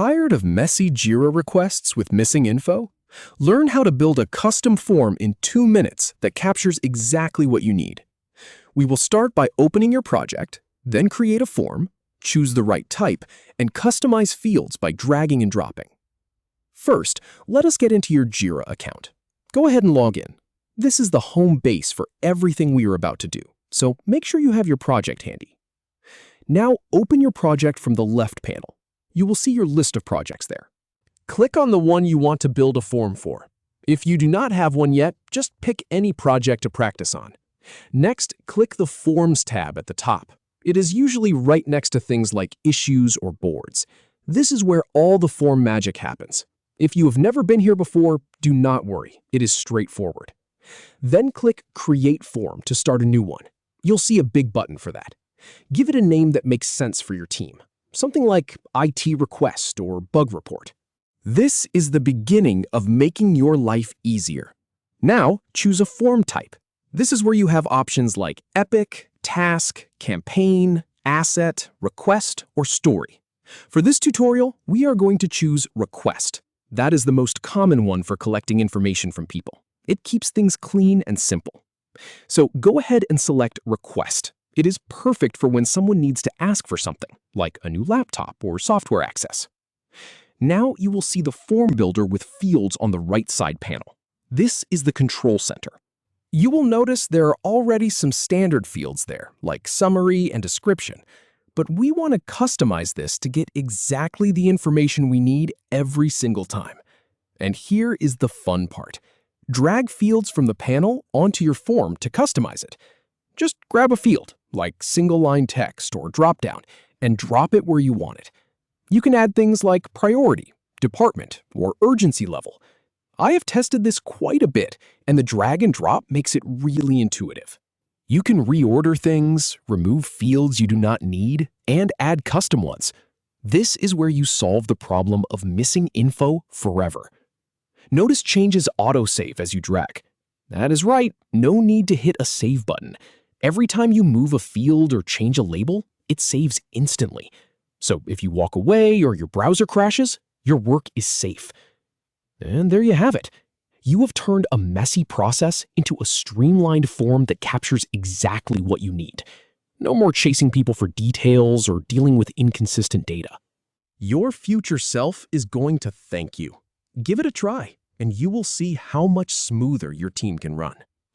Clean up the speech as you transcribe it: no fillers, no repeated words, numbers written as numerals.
Tired of messy Jira requests with missing info? Learn how to build a custom form in 2 minutes that captures exactly what you need. We will start by opening your project, then create a form, choose the right type, and customize fields by dragging and dropping. First, let us get into your Jira account. Go ahead and log in. This is the home base for everything we are about to do, so make sure you have your project handy. Now open your project from the left panel. You will see your list of projects there. Click on the one you want to build a form for. If you do not have one yet, just pick any project to practice on. Next, click the Forms tab at the top. It is usually right next to things like issues or boards. This is where all the form magic happens. If you have never been here before, do not worry. It is straightforward. Then click Create Form to start a new one. You'll see a big button for that. Give it a name that makes sense for your team. Something like IT Request or Bug Report. This is the beginning of making your life easier. Now, choose a form type. This is where you have options like Epic, Task, Campaign, Asset, Request, or Story. For this tutorial, we are going to choose Request. That is the most common one for collecting information from people. It keeps things clean and simple. So go ahead and select Request. It is perfect for when someone needs to ask for something, like a new laptop or software access. Now you will see the form builder with fields on the right side panel. This is the control center. You will notice there are already some standard fields there, like summary and description, but we want to customize this to get exactly the information we need every single time. And here is the fun part. Drag fields from the panel onto your form to customize it. Just grab a field, like single-line text or drop-down, and drop it where you want it. You can add things like priority, department, or urgency level. I have tested this quite a bit, and the drag and drop makes it really intuitive. You can reorder things, remove fields you do not need, and add custom ones. This is where you solve the problem of missing info forever. Notice changes autosave as you drag. That is right, no need to hit a save button. Every time you move a field or change a label, it saves instantly. So if you walk away or your browser crashes, your work is safe. And there you have it. You have turned a messy process into a streamlined form that captures exactly what you need. No more chasing people for details or dealing with inconsistent data. Your future self is going to thank you. Give it a try, and you will see how much smoother your team can run.